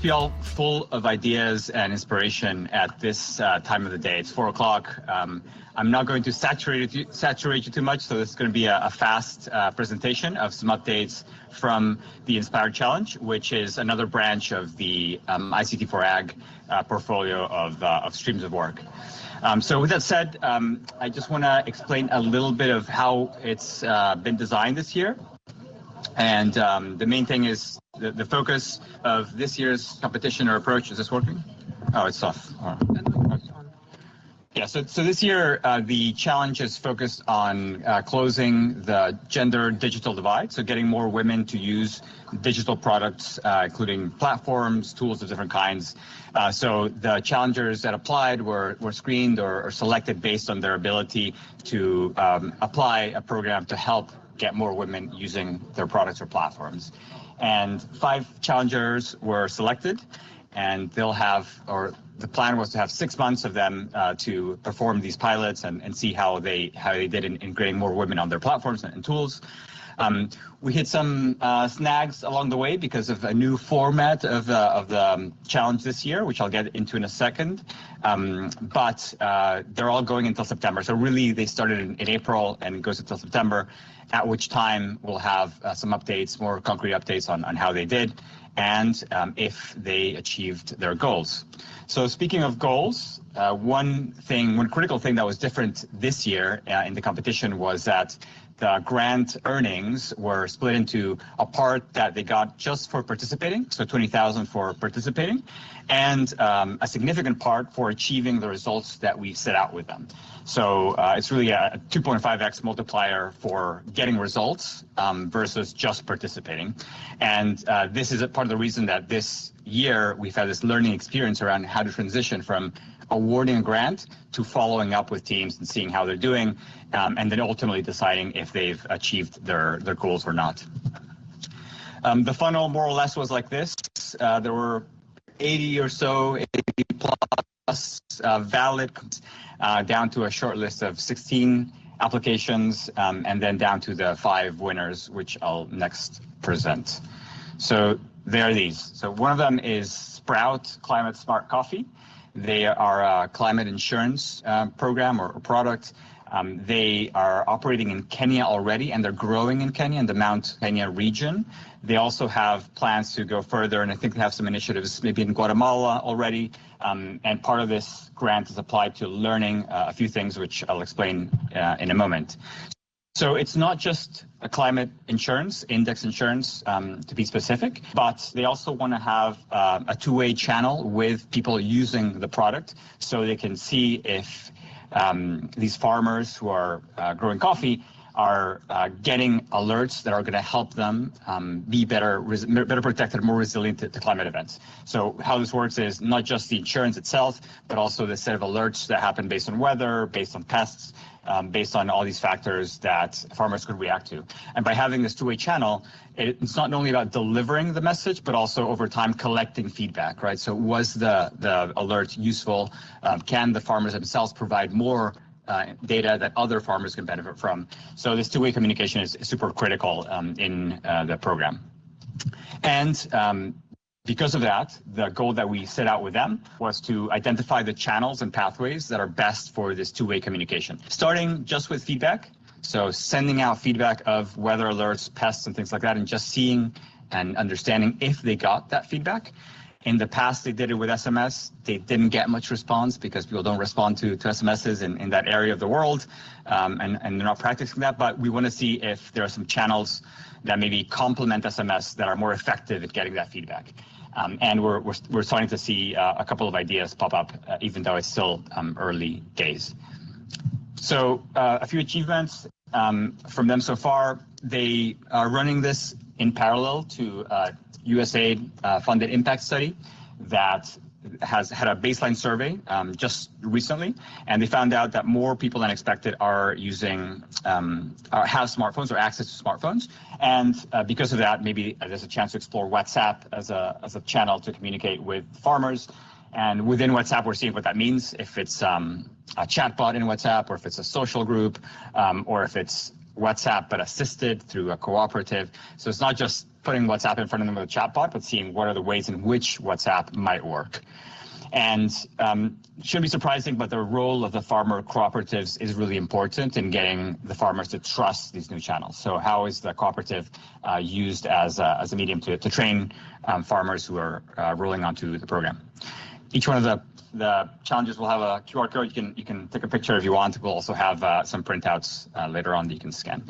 feel full of ideas and inspiration at this time of the day. It's 4 o'clock. I'm not going to saturate you too much, so this is going to be a fast presentation of some updates from the Inspire Challenge, which is another branch of the ICTforAg portfolio of streams of work. So with that said, I just want to explain a little bit of how it's been designed this year. And the main thing is the focus of this year's competition or approach. Is this working? Oh, it's off. Oh. Yeah, so this year the challenge is focused on closing the gender digital divide, so getting more women to use digital products, including platforms, tools of different kinds. So the challengers that applied were screened or selected based on their ability to apply a program to help get more women using their products or platforms. And 5 challengers were selected, and they'll have, or the plan was to have 6 months of them to perform these pilots and see how they did in integrating more women on their platforms and tools. We hit some snags along the way because of a new format of the challenge this year, which I'll get into in a second. But they're all going until September. So really, they started in April and it goes until September, at which time we'll have some updates, more concrete updates on how they did and if they achieved their goals. So speaking of goals, one critical thing that was different this year in the competition was that the grant earnings were split into a part that they got just for participating, so $20,000 for participating, and a significant part for achieving the results that we set out with them. So it's really a 2.5x multiplier for getting results versus just participating. And this is a part of the reason that this year we've had this learning experience around how to transition from awarding a grant to following up with teams and seeing how they're doing, and then ultimately deciding if they've achieved their goals or not. The funnel more or less was like this. There were 80 plus valid down to a short list of 16 applications, and then down to the 5 winners, which I'll next present. So there are these. So one of them is Sprout Climate Smart Coffee. They are a climate insurance program or product. They are operating in Kenya already, and they're growing in Kenya, in the Mount Kenya region. They also have plans to go further, and I think they have some initiatives maybe in Guatemala already. And part of this grant is applied to learning a few things, which I'll explain in a moment. So it's not just a climate insurance, index insurance to be specific, but they also want to have a two-way channel with people using the product so they can see if these farmers who are growing coffee are getting alerts that are going to help them be better protected, more resilient to climate events. So how this works is not just the insurance itself, but also the set of alerts that happen based on weather, based on pests, based on all these factors that farmers could react to. And by having this two-way channel, it's not only about delivering the message, but also over time collecting feedback, right? So was the alert useful? Can the farmers themselves provide more data that other farmers can benefit from? So this two-way communication is super critical in the program. And because of that, the goal that we set out with them was to identify the channels and pathways that are best for this two-way communication. Starting just with feedback, so sending out feedback of weather alerts, pests, and things like that, and just seeing and understanding if they got that feedback. In the past, they did it with SMS. They didn't get much response because people don't respond to SMSs in that area of the world, and they're not practicing that. But we want to see if there are some channels that maybe complement SMS that are more effective at getting that feedback. And we're starting to see a couple of ideas pop up, even though it's still early days. So a few achievements from them so far. They are running this in parallel to USAID funded impact study that has had a baseline survey just recently, and they found out that more people than expected are using, have smartphones or access to smartphones, and because of that, maybe there's a chance to explore WhatsApp as a channel to communicate with farmers. And within WhatsApp, we're seeing what that means, if it's a chatbot in WhatsApp, or if it's a social group, or if it's WhatsApp but assisted through a cooperative. So it's not just putting WhatsApp in front of them with a chatbot, but seeing what are the ways in which WhatsApp might work. And shouldn't be surprising, but the role of the farmer cooperatives is really important in getting the farmers to trust these new channels. So how is the cooperative used as a medium to train farmers who are rolling onto the program? Each one of the challenges will have a QR code. You can take a picture if you want. We'll also have some printouts later on that you can scan.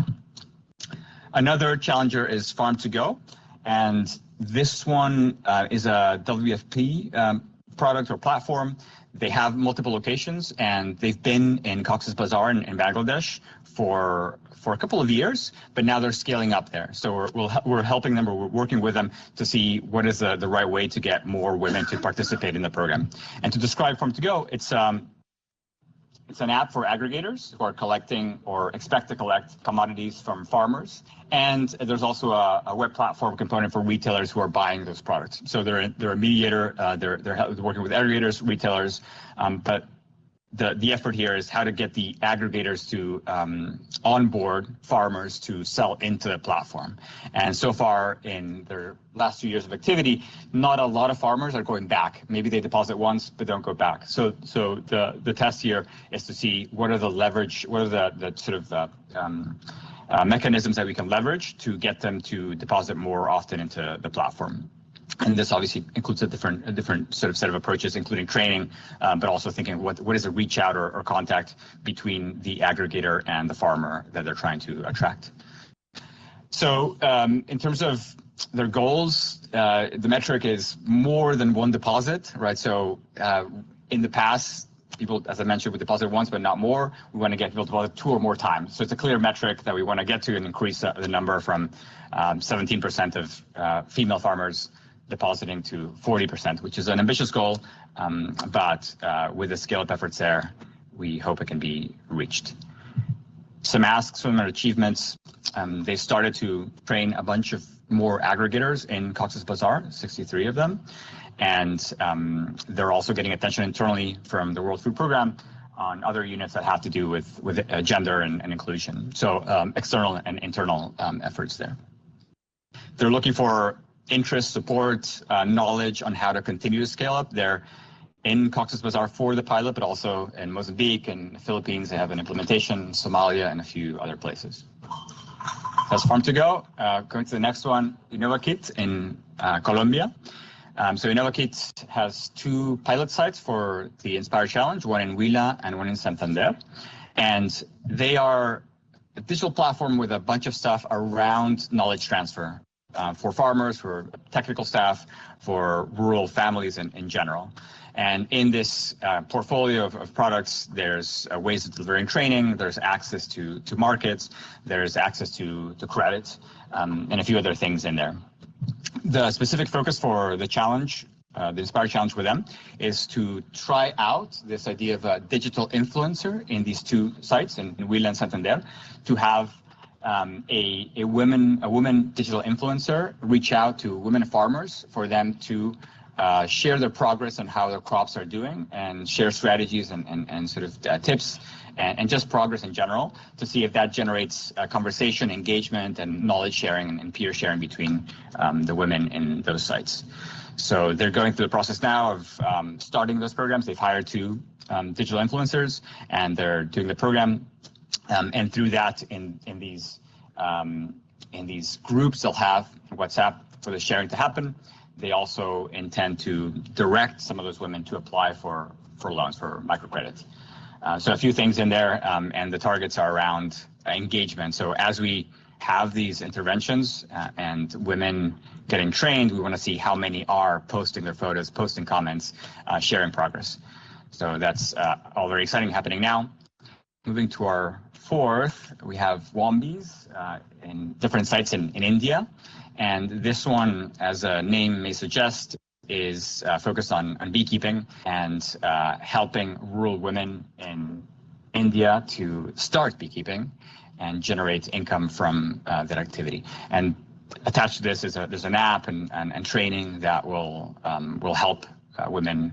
Another challenger is Farm to Go, and this one is a WFP product or platform. They have multiple locations, and they've been in Cox's Bazar in Bangladesh for a couple of years, but now they're scaling up there. So we're helping them, or we're working with them to see what is the right way to get more women to participate in the program. And to describe Farm to Go, it's an app for aggregators who are collecting or expect to collect commodities from farmers. And there's also a web platform component for retailers who are buying those products. So they're a mediator. They're working with aggregators, retailers, but the effort here is how to get the aggregators to onboard farmers to sell into the platform. And so far in their last 2 years of activity, not a lot of farmers are going back. Maybe they deposit once, but don't go back. So the test here is to see what are the leverage, what are the sort of mechanisms that we can leverage to get them to deposit more often into the platform. And this obviously includes a different sort of set of approaches, including training, but also thinking what is a reach out or contact between the aggregator and the farmer that they're trying to attract. So in terms of their goals, the metric is more than one deposit, right? So in the past, people, as I mentioned, would deposit once, but not more. We want to get people to deposit 2 or more times. So it's a clear metric that we want to get to and increase the number from 17% of female farmers depositing to 40%, which is an ambitious goal, but with the scale-up efforts there, we hope it can be reached. Some asks, some achievements. They started to train a bunch of more aggregators in Cox's Bazar, 63 of them, and they're also getting attention internally from the World Food Programme on other units that have to do with gender and inclusion. So external and internal efforts there. They're looking for interest, support, knowledge on how to continue to scale up. They're in Cox's Bazar for the pilot, but also in Mozambique and the Philippines. They have an implementation, Somalia, and a few other places. That's Farm to Go. Going to the next one, InnovaKit in Colombia. So InnovaKit has 2 pilot sites for the Inspire Challenge, one in Huila and one in Santander. And they are a digital platform with a bunch of stuff around knowledge transfer. For farmers, for technical staff, for rural families in general. And in this portfolio of products, there's ways of delivering training, there's access to markets, there's access to credit, and a few other things in there. The specific focus for the challenge, the Inspire Challenge with them, is to try out this idea of a digital influencer in these 2 sites, in Huila and Santander, to have a woman digital influencer reach out to women farmers for them to share their progress on how their crops are doing and share strategies and sort of tips and just progress in general to see if that generates conversation, engagement, and knowledge sharing and peer sharing between the women in those sites. So they're going through the process now of starting those programs. They've hired 2 digital influencers, and they're doing the program. And through that, in these groups, they'll have WhatsApp for the sharing to happen. They also intend to direct some of those women to apply for loans, for microcredit. So a few things in there, and the targets are around engagement. So as we have these interventions and women getting trained, we want to see how many are posting their photos, posting comments, sharing progress. So that's all very exciting, happening now. Moving to our 4th, we have Wombees in different sites in India. And this one, as a name may suggest, is focused on beekeeping and helping rural women in India to start beekeeping and generate income from that activity. And attached to this is there's an app and training that will help women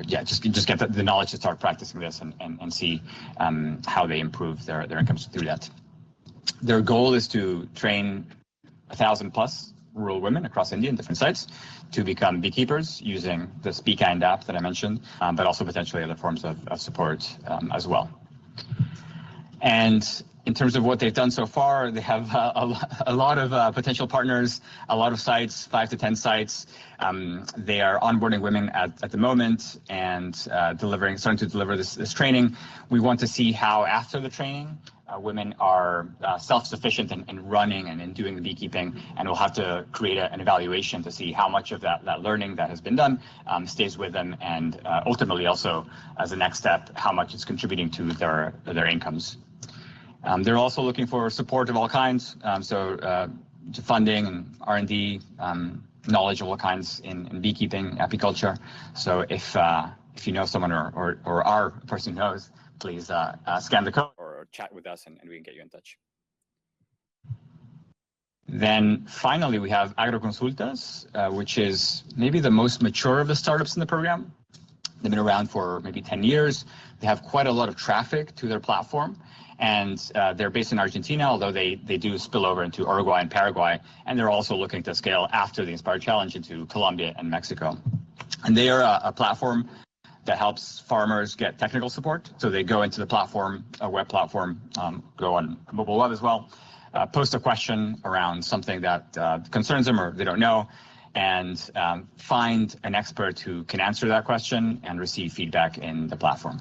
just get the knowledge to start practicing this and see how they improve their incomes through that. Their goal is to train 1,000 plus rural women across India in different sites to become beekeepers using the Speak-And app that I mentioned, but also potentially other forms of support as well. And in terms of what they've done so far, they have a lot of potential partners, a lot of sites, 5 to 10 sites. They are onboarding women at the moment and starting to deliver this training. We want to see how after the training, women are self-sufficient in running and in doing the beekeeping, and we'll have to create an evaluation to see how much of that learning that has been done stays with them, and ultimately also, as a next step, how much it's contributing to their incomes. They're also looking for support of all kinds, so funding and R&D, knowledge of all kinds in beekeeping, apiculture. So if you know someone or are a person who knows, please scan the code or chat with us and we can get you in touch. Then finally, we have Agroconsultas, which is maybe the most mature of the startups in the program. They've been around for maybe 10 years. They have quite a lot of traffic to their platform. And they're based in Argentina, although they do spill over into Uruguay and Paraguay. And they're also looking to scale after the Inspire Challenge into Colombia and Mexico. And they are a platform that helps farmers get technical support. So they go into the platform, a web platform, go on mobile web as well, post a question around something that concerns them or they don't know, and find an expert who can answer that question and receive feedback in the platform.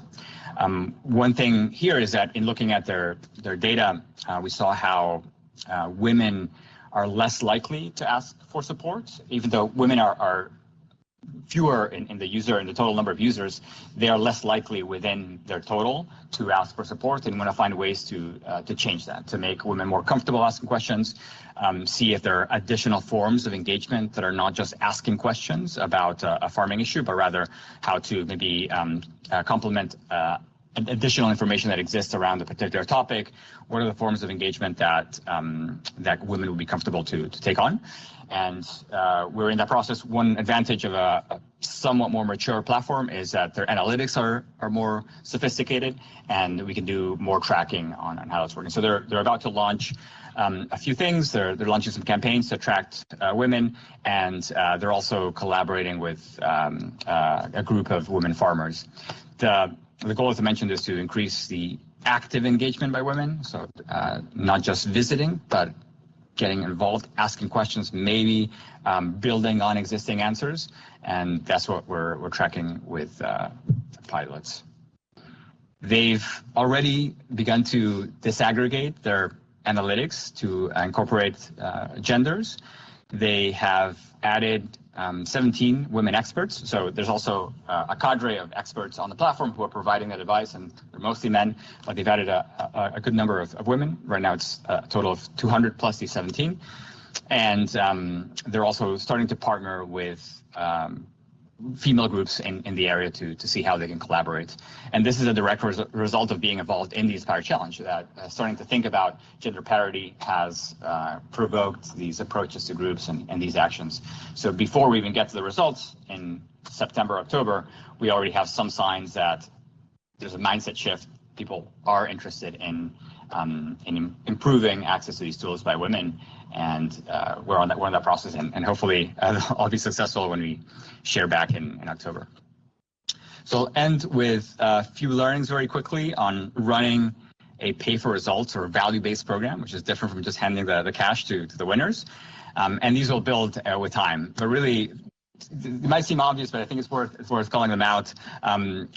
One thing here is that in looking at their data, we saw how women are less likely to ask for support, even though women are fewer in the total number of users. They are less likely within their total to ask for support, and want to find ways to change that, to make women more comfortable asking questions, see if there are additional forms of engagement that are not just asking questions about a farming issue, but rather how to maybe complement additional information that exists around a particular topic. What are the forms of engagement that women would be comfortable to take on? And we're in that process. One advantage of a somewhat more mature platform is that their analytics are more sophisticated, and we can do more tracking on how it's working. So they're about to launch a few things. They're launching some campaigns to attract women, and they're also collaborating with a group of women farmers. The goal, as I mentioned, is to increase the active engagement by women, so not just visiting, but getting involved, asking questions, maybe building on existing answers, and that's what we're tracking with pilots. They've already begun to disaggregate their analytics to incorporate genders. They have added 17 women experts. So there's also a cadre of experts on the platform who are providing that advice, and they're mostly men, but they've added a good number of women. Right now it's a total of 200 plus these 17. And they're also starting to partner with female groups in the area to see how they can collaborate. And this is a direct result of being involved in the Inspire Challenge, that starting to think about gender parity has provoked these approaches to groups and these actions. So before we even get to the results in September, October, we already have some signs that there's a mindset shift. People are interested in improving access to these tools by women, and we're on that process, and hopefully I'll be successful when we share back in October. So I'll end with a few learnings very quickly on running a pay-for-results or value-based program, which is different from just handing the cash to the winners. And these will build with time. But really, it might seem obvious, but I think it's worth calling them out.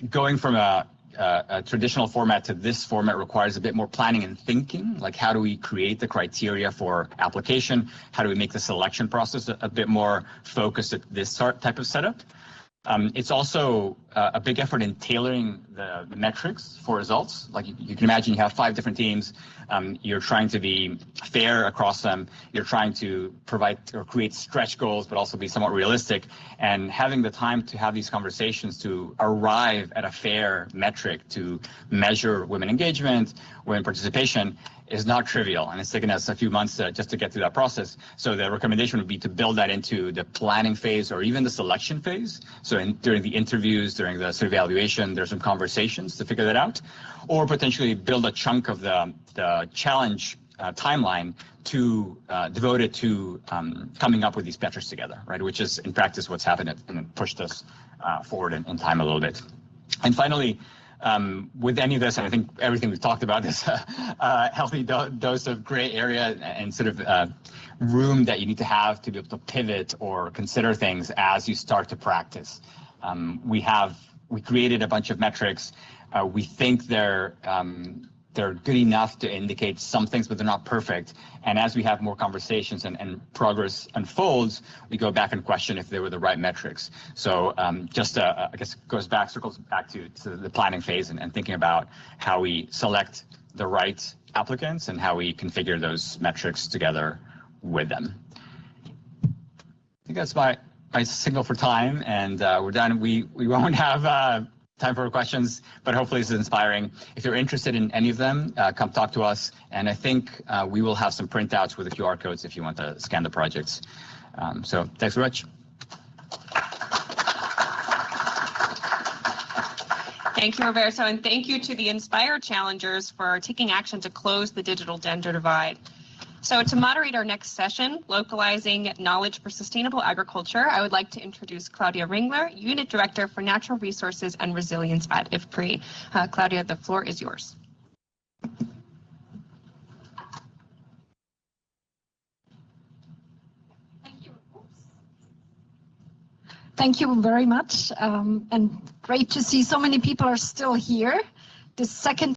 Going from a traditional format to this format requires a bit more planning and thinking, like how do we create the criteria for application? How do we make the selection process a bit more focused at this type of setup? It's also a big effort in tailoring the metrics for results. Like you can imagine, you have 5 different teams. You're trying to be fair across them. You're trying to provide or create stretch goals, but also be somewhat realistic. And having the time to have these conversations to arrive at a fair metric to measure women engagement, women participation, is not trivial, and it's taken us a few months just to get through that process. So the recommendation would be to build that into the planning phase or even the selection phase. So during the interviews, during the evaluation, there's some conversations to figure that out, or potentially build a chunk of the challenge timeline to devoted to coming up with these metrics together, right? Which is in practice what's happened and pushed us forward in time a little bit. And finally, with any of this, and I think everything we've talked about is a healthy dose of gray area and sort of room that you need to have to be able to pivot or consider things as you start to practice. We created a bunch of metrics. We think they're good enough to indicate some things, but they're not perfect. And as we have more conversations and progress unfolds, we go back and question if they were the right metrics. So I guess circles back to the planning phase and thinking about how we select the right applicants and how we configure those metrics together with them. I think that's my signal for time, and we're done. We won't have time for questions, but hopefully this is inspiring. If you're interested in any of them, come talk to us. And I think we will have some printouts with the QR codes if you want to scan the projects. So thanks very much. Thank you, Roberto, and thank you to the Inspire challengers for taking action to close the digital gender divide. So to moderate our next session, Localizing Knowledge for Sustainable Agriculture, I would like to introduce Claudia Ringler, Unit Director for Natural Resources and Resilience at IFPRI. Claudia, the floor is yours. Thank you very much, and great to see so many people are still here. The second